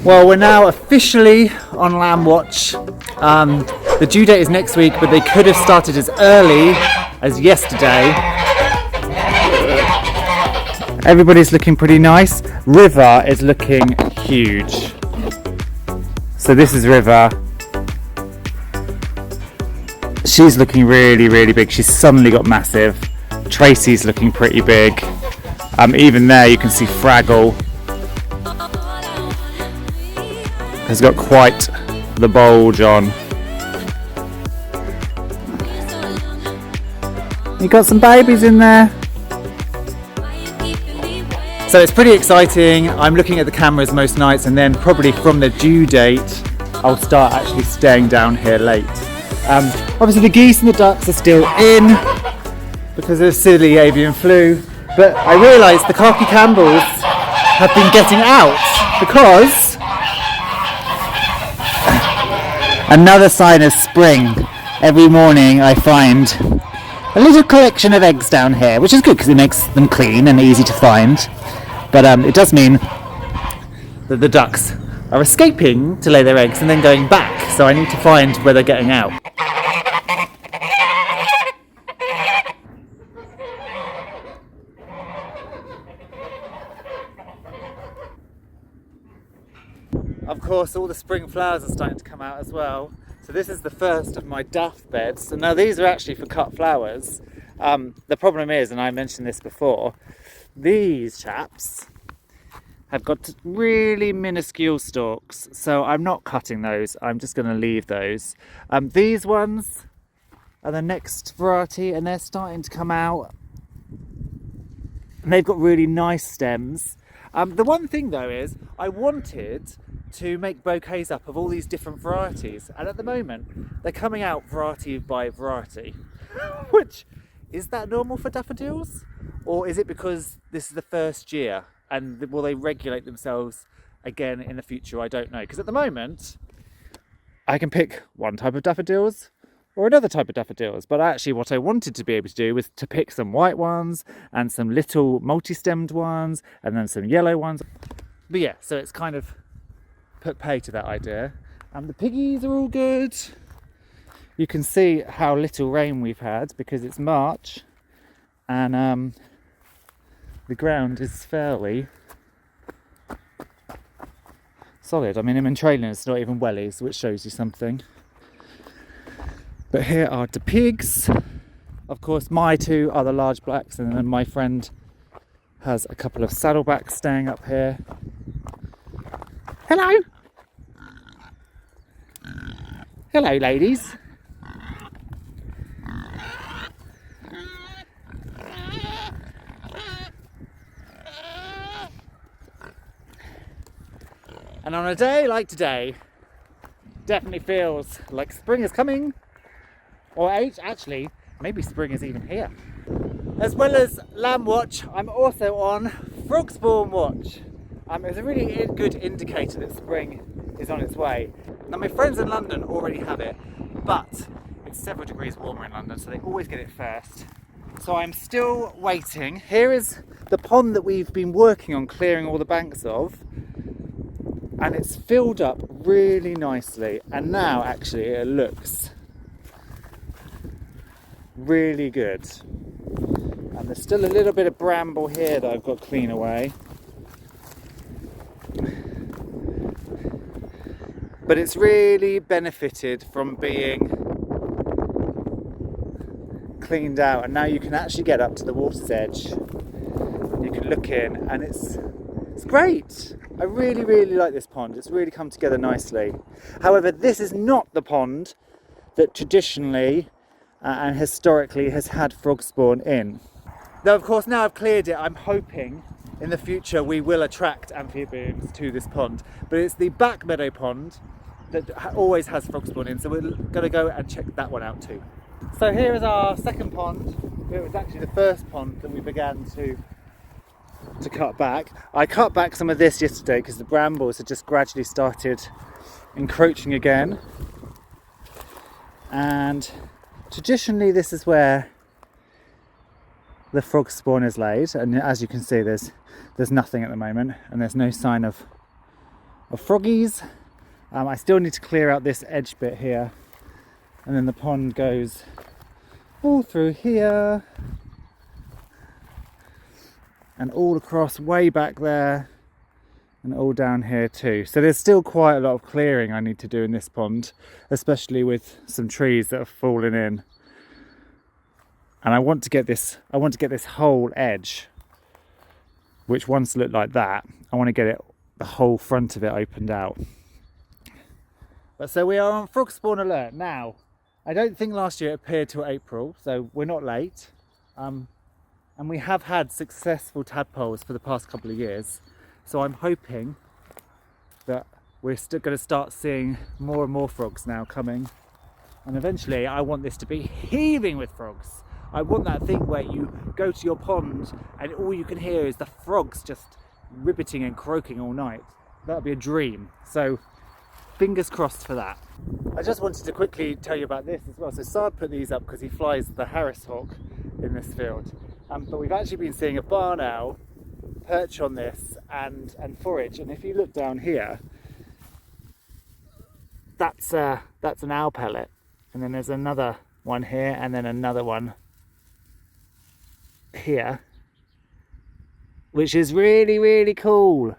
Well, we're now officially on lamb watch. The due date is next week, but they could have started as early as yesterday. Everybody's looking pretty nice. River is looking huge. So this is River. She's looking really, really big. She's suddenly got massive. Tracy's looking pretty big. Even there you can see Fraggle has got quite the bulge on. You got some babies in there. So it's pretty exciting. I'm looking at the cameras most nights, and then probably from the due date I'll start actually staying down here late. Obviously the geese and the ducks are still in because of silly avian flu, but I realised the khaki Campbells have been getting out because another sign of spring. Every morning I find a little collection of eggs down here, which is good because it makes them clean and easy to find. But it does mean that the ducks are escaping to lay their eggs and then going back. So I need to find where they're getting out. Of course, all the spring flowers are starting to come out as well. So this is the first of my daff beds. And now these are actually for cut flowers. The problem is, and I mentioned this before, these chaps have got really minuscule stalks. So I'm not cutting those. I'm just going to leave those. These ones are the next variety, and they're starting to come out. And they've got really nice stems. The one thing though is I wanted to make bouquets up of all these different varieties, and at the moment they're coming out variety by variety. Which, is that normal for daffodils? Or is it because this is the first year and will they regulate themselves again in the future? I don't know, because at the moment I can pick one type of daffodils or another type of daffodils, but actually what I wanted to be able to do was to pick some white ones and some little multi-stemmed ones and then some yellow ones. But yeah, so it's kind of put pay to that idea. The piggies are all good. You can see how little rain we've had because it's March and the ground is fairly solid. I mean, I'm in trainers, it's not even wellies, which shows you something. But here are the pigs. Of course, my two are the large blacks, and then my friend has a couple of saddlebacks staying up here. Hello! Hello, ladies. And on a day like today, definitely feels like spring is coming. Or actually, maybe spring is even here. As well as lamb watch, I'm also on frog spawn watch. It's a really good indicator that spring is on its way. Now my friends in London already have it, but it's several degrees warmer in London, so they always get it first. So I'm still waiting. Here is the pond that we've been working on clearing all the banks of, and it's filled up really nicely, and now actually it looks really good. And there's still a little bit of bramble here that I've got to clean away. But it's really benefited from being cleaned out, and now you can actually get up to the water's edge. You can look in, and it's great. I really, really like this pond. It's really come together nicely. However, this is not the pond that traditionally and historically has had frog spawn in. Though of course now I've cleared it, I'm hoping in the future we will attract amphibians to this pond. But it's the back meadow pond that always has frog spawn in, so we're going to go and check that one out too. So here is our second pond. It was actually the first pond that we began to cut back. I cut back some of this yesterday because the brambles had just gradually started encroaching again. And traditionally this is where the frog spawn is laid, and as you can see there's nothing at the moment, and there's no sign of of froggies. I still need to clear out this edge bit here, and then the pond goes all through here and all across way back there and all down here too. So there's still quite a lot of clearing I need to do in this pond, especially with some trees that have fallen in. And I want to get this whole edge, which once looked like that, I want to get it, the whole front of it opened out. But so we are on frog spawn alert now. I don't think last year it appeared till April, so we're not late. And we have had successful tadpoles for the past couple of years. So I'm hoping that we're still going to start seeing more and more frogs now coming. And eventually I want this to be heaving with frogs. I want that thing where you go to your pond and all you can hear is the frogs just ribbiting and croaking all night. That would be a dream. So fingers crossed for that. I just wanted to quickly tell you about this as well. So Sard put these up because he flies the Harris hawk in this field. But we've actually been seeing a barn owl perch on this and forage. And if you look down here, that's an owl pellet. And then there's another one here and then another one here, which is really, really cool.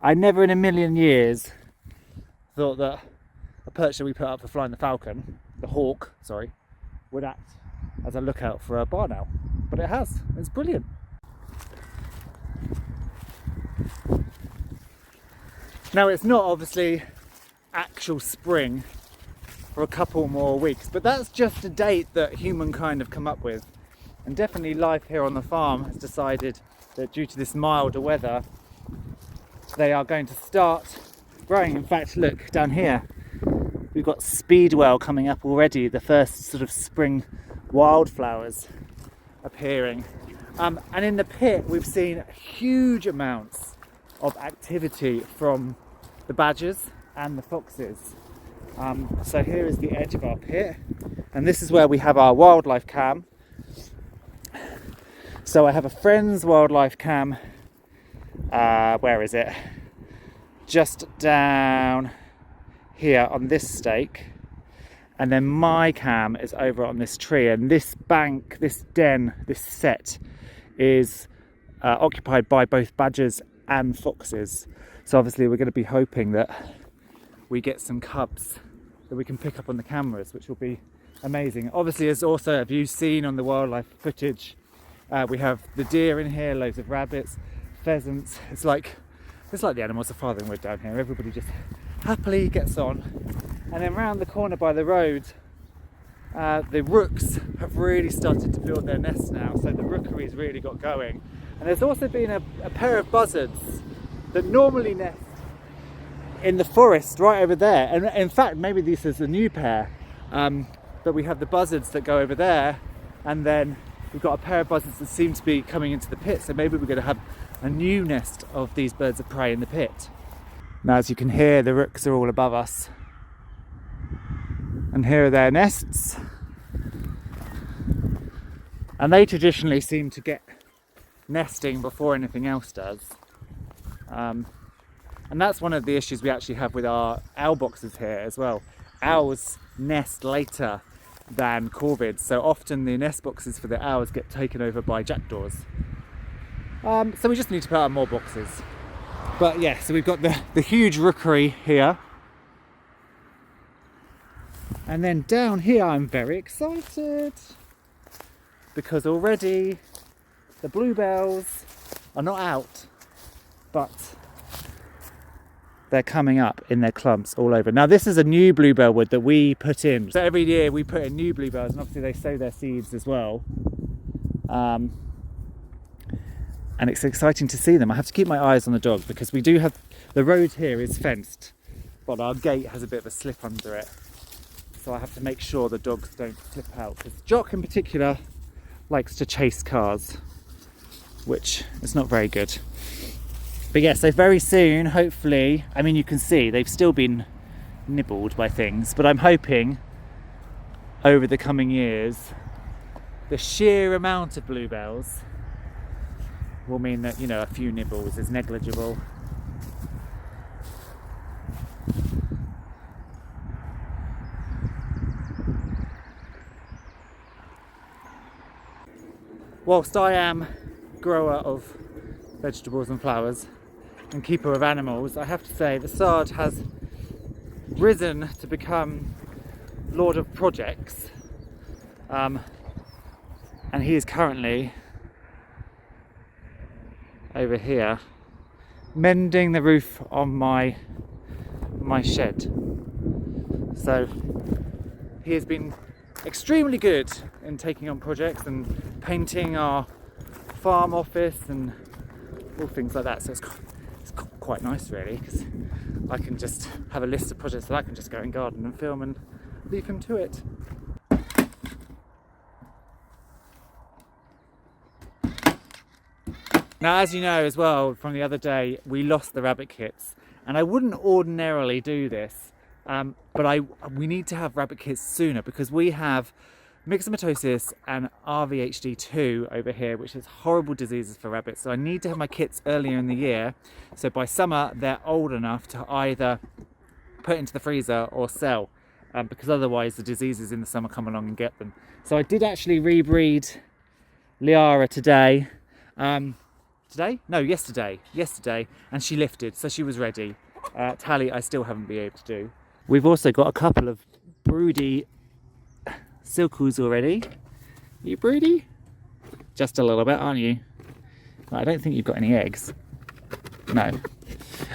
I never in a million years thought that a perch that we put up for flying the falcon, the hawk, sorry, would act as a lookout for a barn owl. But it has. It's brilliant. Now it's not obviously actual spring for a couple more weeks, but that's just a date that humankind have come up with. And definitely life here on the farm has decided that due to this milder weather, they are going to start growing. In fact, look down here, we've got speedwell coming up already, the first sort of spring wildflowers appearing. And in the pit, we've seen huge amounts of activity from the badgers and the foxes. So here is the edge of our pit, and this is where we have our wildlife cam. So I have a friend's wildlife cam, where is it? Just down here on this stake, and then my cam is over on this tree, and this bank, this den, this set is occupied by both badgers and foxes. So obviously we're going to be hoping that we get some cubs that we can pick up on the cameras, which will be amazing. Obviously, as also have you seen on the wildlife footage, we have the deer in here, loads of rabbits, pheasants. It's like the animals of Farthingwood down here. Everybody just happily gets on. And then round the corner by the road, the rooks have really started to build their nests now, so the rookery's really got going. And there's also been a pair of buzzards that normally nest in the forest right over there, and in fact maybe this is a new pair, but we have the buzzards that go over there, and then we've got a pair of buzzards that seem to be coming into the pit, so maybe we're going to have a new nest of these birds of prey in the pit. Now, as you can hear, the rooks are all above us, and here are their nests, and they traditionally seem to get nesting before anything else does. And that's one of the issues we actually have with our owl boxes here as well. Owls nest later than corvids, so often the nest boxes for the owls get taken over by jackdaws. So we just need to put out more boxes. But yeah, so we've got the huge rookery here. And then down here I'm very excited because already the bluebells are not out, but they're coming up in their clumps all over. Now this is a new bluebell wood that we put in. So every year we put in new bluebells, and obviously they sow their seeds as well. And it's exciting to see them. I have to keep my eyes on the dog because we do have, the road here is fenced, but our gate has a bit of a slip under it. So I have to make sure the dogs don't slip out, because Jock in particular likes to chase cars, which is not very good. But yeah, so very soon, hopefully, I mean, you can see they've still been nibbled by things, but I'm hoping over the coming years, the sheer amount of bluebells will mean that, you know, a few nibbles is negligible. whilst I am grower of vegetables and flowers and keeper of animals, I have to say the Sard has risen to become Lord of Projects, and he is currently over here mending the roof on my shed. So he has been extremely good in taking on projects and painting our farm office and all things like that. So it's quite nice really, because I can just have a list of projects that I can just go and garden and film and leave him to it. Now, as you know as well from the other day, we lost the rabbit kits, and I wouldn't ordinarily do this, but we need to have rabbit kits sooner, because we have myxomatosis and RVHD2 over here, which is horrible diseases for rabbits. So I need to have my kits earlier in the year, so by summer they're old enough to either put into the freezer or sell, because otherwise the diseases in the summer come along and get them. So I did actually rebreed Liara today. Yesterday, and she lifted, so she was ready. Tally, I still haven't been able to do. We've also got a couple of broody silkies already. Are you broody? Just a little bit, aren't you? I don't think you've got any eggs. No.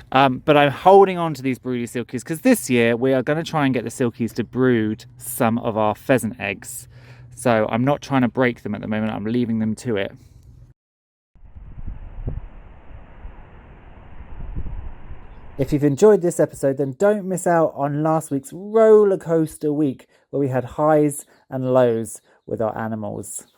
But I'm holding on to these broody silkies because this year we are going to try and get the silkies to brood some of our pheasant eggs. So I'm not trying to break them at the moment, I'm leaving them to it. If you've enjoyed this episode, then don't miss out on last week's roller coaster week, where we had highs and lows with our animals.